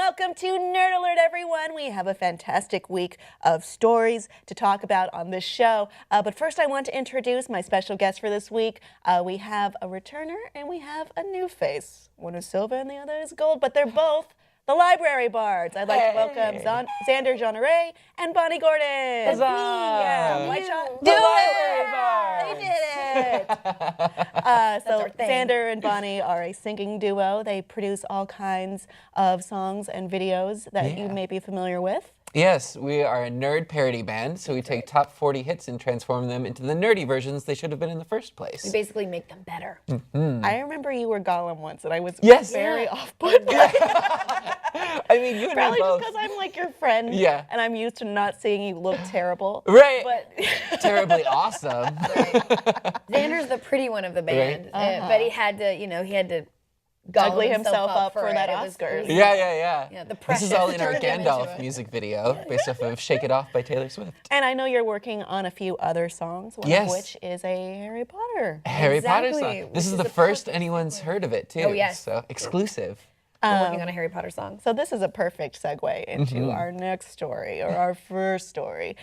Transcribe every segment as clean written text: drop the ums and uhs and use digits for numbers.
welcome to Nerd Alert, everyone. We have a fantastic week of stories to talk about on this show. But first, I want to introduce my special guest for this week. We have a returner and we have a new face. One is silver and the other is gold, but they're both the Library Bards. I'd like to welcome Xander Jeanneret and Bonnie Gordon. Huzzah! Yeah, White Shot. The Library Bards. They did it. So Xander and Bonnie are a singing duo. They produce all kinds of songs and videos that you may be familiar with. Yes, we are a nerd parody band, so we take top 40 hits and transform them into the nerdy versions they should have been in the first place. We basically make them better. I remember you were Gollum once, and I was very off-put by it. I mean, you and Probably I both. just because I'm like your friend, and I'm used to not seeing you look terrible. Right. But Terribly awesome. Xander's the pretty one of the band, but he had to, he had to ugly himself up for that Oscars. Yeah. The This is all in our pressure turned him into Gandalf it. music video, based off of Shake It Off by Taylor Swift. And I know you're working on a few other songs, one of which is a Harry Potter. Harry Potter Exactly, song. This which is is the the first perfect anyone's heard of it, too. Oh, yes. So, exclusive. We're working on a Harry Potter song. So this is a perfect segue into our next story, or our first story,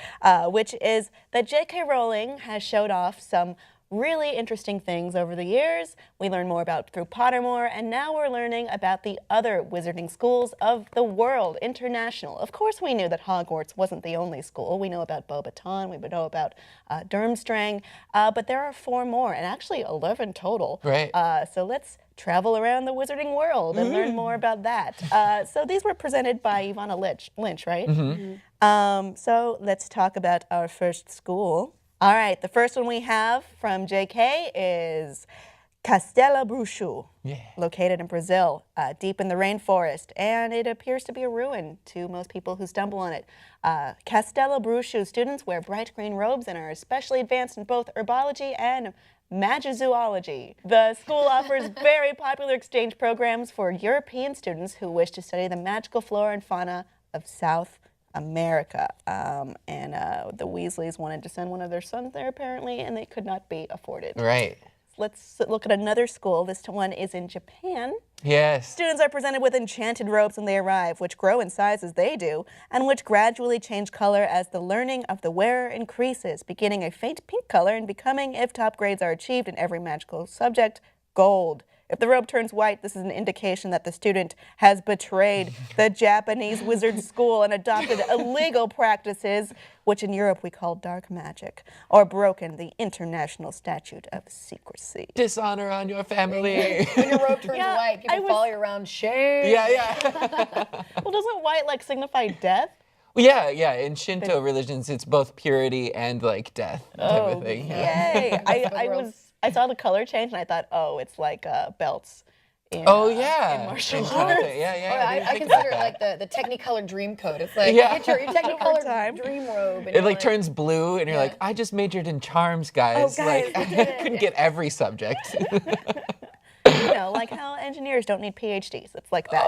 which is that J.K. Rowling has showed off some really interesting things over the years. We learned more about through Pottermore, and now we're learning about the other wizarding schools of the world, international. Of course, we knew that Hogwarts wasn't the only school. We know about Beauxbaton, we know about Durmstrang, but there are 4 more, and actually 11 total. Right. So let's travel around the wizarding world and learn more about that. So these were presented by Ivana Lynch, right? So let's talk about our first school. All right, the first one we have from JK is Castelo Bruxo, located in Brazil, deep in the rainforest, and it appears to be a ruin to most people who stumble on it. Castelo Bruxo students wear bright green robes and are especially advanced in both herbology and magizoology. The school offers very popular exchange programs for European students who wish to study the magical flora and fauna of South America. And the Weasleys wanted to send one of their sons there, apparently, and they could not be afforded. Right. Let's look at another school. This one is in Japan. Yes. Students are presented with enchanted robes when they arrive, which grow in size as they do, and which gradually change color as the learning of the wearer increases, beginning a faint pink color and becoming, if top grades are achieved in every magical subject, gold. If the robe turns white, this is an indication that the student has betrayed the Japanese wizard school and adopted illegal practices, which in Europe we call dark magic, or broken the international statute of secrecy. Dishonor on your family. When your robe turns white, people follow you around, shame. Well, doesn't white like signify death? Yeah. In Shinto religions, it's both purity and like death type of thing. Yay! I saw the color change and I thought, oh, it's like belts. In, in martial arts. I consider it like the Technicolor dream coat. It's like get your Technicolor dream robe. And it like turns blue, and you're like, I just majored in charms, guys. Oh, guys, like I couldn't get every subject. You know, like how engineers don't need PhDs. It's like that.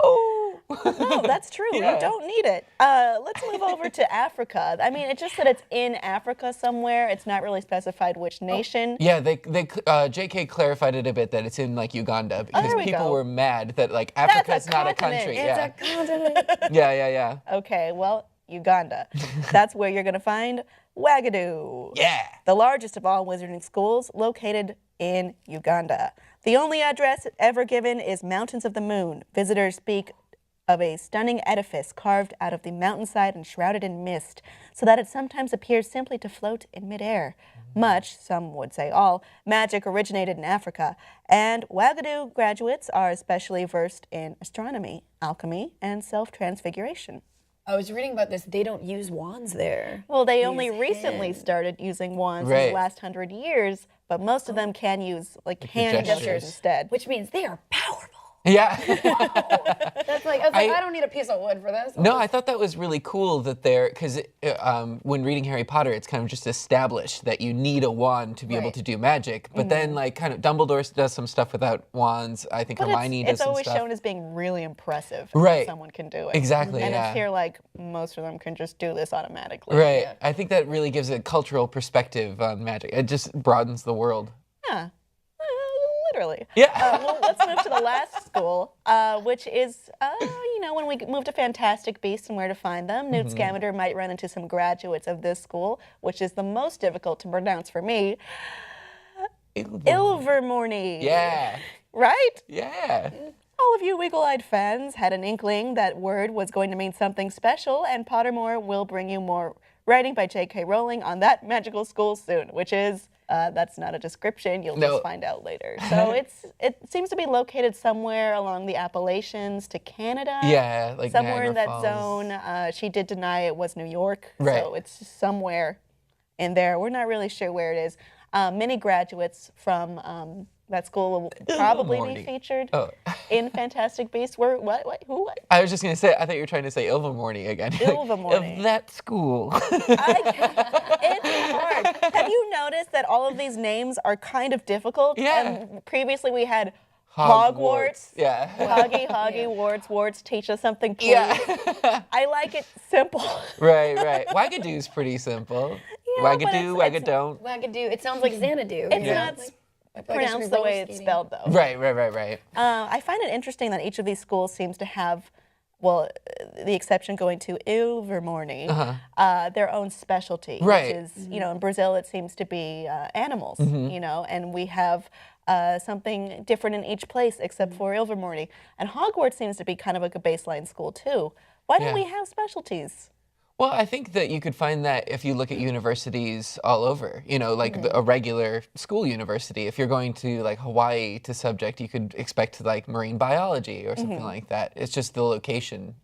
No, that's true. You don't need it. Let's move over to Africa. I mean, it's just that it's in Africa somewhere. It's not really specified which nation. Yeah, JK clarified it a bit that it's in like Uganda because people were mad that like Africa's not a country. It's a continent. Yeah. Okay, well, Uganda. That's where you're going to find Wagadu. Yeah. The largest of all wizarding schools located in Uganda. The only address ever given is Mountains of the Moon. Visitors speak of a stunning edifice carved out of the mountainside and shrouded in mist, so that it sometimes appears simply to float in midair. Much, some would say all, magic originated in Africa, and Wagadu graduates are especially versed in astronomy, alchemy, and self-transfiguration. I was reading about this. They don't use wands there. Well, they only recently started using wands in the last 100 years, but most of them can use like hand gestures instead. Which means they are powerful. Yeah. That's like, I don't need a piece of wood for this. No, I thought that was really cool that because when reading Harry Potter, it's kind of just established that you need a wand to be able to do magic. But then, like, kind of Dumbledore does some stuff without wands. I think Hermione does some stuff. It's always shown as being really impressive if someone can do it. Exactly, and it's here like most of them can just do this automatically. Right. Yeah. I think that really gives a cultural perspective on magic. It just broadens the world. Yeah. literally. Yeah. Well, let's move to the last school, which is, when we move to Fantastic Beasts and where to find them, Newt Scamander might run into some graduates of this school, which is the most difficult to pronounce for me. Ilvermorny. Yeah. Right? Yeah. All of you eagle-eyed fans had an inkling that word was going to mean something special, and Pottermore will bring you more writing by J.K. Rowling on that magical school soon, which is, that's not a description, you'll just find out later. So it seems to be located somewhere along the Appalachians to Canada. Yeah, like somewhere Niagara in that Falls. zone. She did deny it was New York, Right. so it's somewhere in there. We're not really sure where it is. Many graduates from that school will probably be Ilvermorny. featured Oh. in Fantastic Beasts. Who? What? I was just going to say, I thought you were trying to say Ilvermorny again. Ilvermorny. Of that school. It's hard. Have you noticed that all of these names are kind of difficult? Yeah. And previously we had Hogwarts. Yeah. Hoggy, warts, teach us something, please. Yeah. I like it simple. Right. Wagadoo's pretty simple. Yeah, but Wagadoo, it's- Wagadone. Wagadoo. It sounds like Xanadu. It's you know? not Like, I feel like I should pronounced be the way roller it's skating. spelled, though. Right. I find it interesting that each of these schools seems to have, well, the exception going to Ilvermorny, their own specialty. Right. Which is, in Brazil it seems to be animals, and we have something different in each place except for Ilvermorny. And Hogwarts seems to be kind of like a baseline school, too. Why don't Yeah. we have specialties? Well, I think that you could find that if you look at universities all over, like a regular school university. If you're going to like Hawaii to subject, you could expect like marine biology or something like that. It's just the location.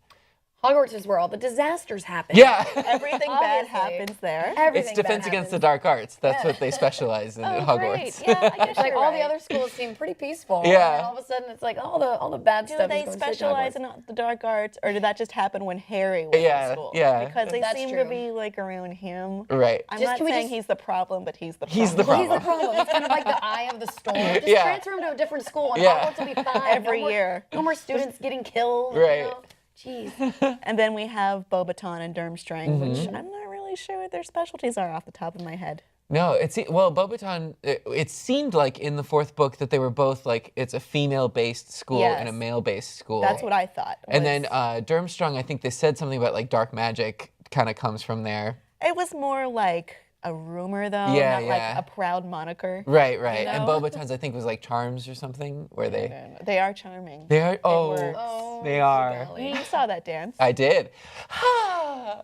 Hogwarts is where all the disasters happen. Yeah. Everything bad Obviously. happens there. Everything It's defense bad against the happens. dark arts. That's what they specialize in at Great. Hogwarts. Yeah, I guess Like you're all the right. other schools seem pretty peaceful. Yeah. And all of a sudden it's like all the bad Do stuff. they is going straight to specialize Hogwarts. in the dark arts, or did that just happen when Harry was Yeah, in school? yeah. Because they That's seem to true. be like around him. Right. I'm Just- not can we saying just- he's the problem, but he's the problem. He's the Well, he's the problem. problem. It's kind of like the eye of the storm. Just Yeah. transfer him to a different school and Yeah. Hogwarts will be fine. Every no more, year. No more students getting killed. Right. Jeez. And then we have Bobaton and Durmstrang, which Mm-hmm. I'm not really sure what their specialties are off the top of my head. No, Bobaton, it seemed like in the fourth book that they were both like, it's a female-based school and a Yes. male-based school. That's what I thought. And then was- Durmstrang, I think they said something about like dark magic kind of comes from there. it was more like a rumor, though, Yeah, not yeah. like a proud moniker. Right. And know? Bobaton's, I think, was like charms or something, where they They are charming. are. works. Oh, they are. You saw that dance. I did. Ha!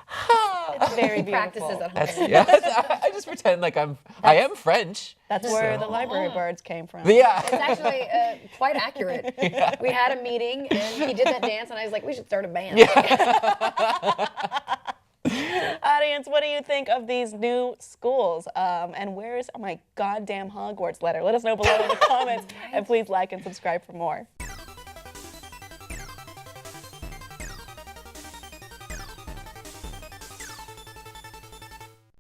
Ha! Very beautiful. Practices at home. Yes, I just pretend like I am French. That's where the library birds came from. But yeah. It's actually quite accurate. We had a meeting and he did that dance and I was like, we should start a band. Audience, what do you think of these new schools? And where's my goddamn Hogwarts letter? Let us know below in the comments. And please like and subscribe for more.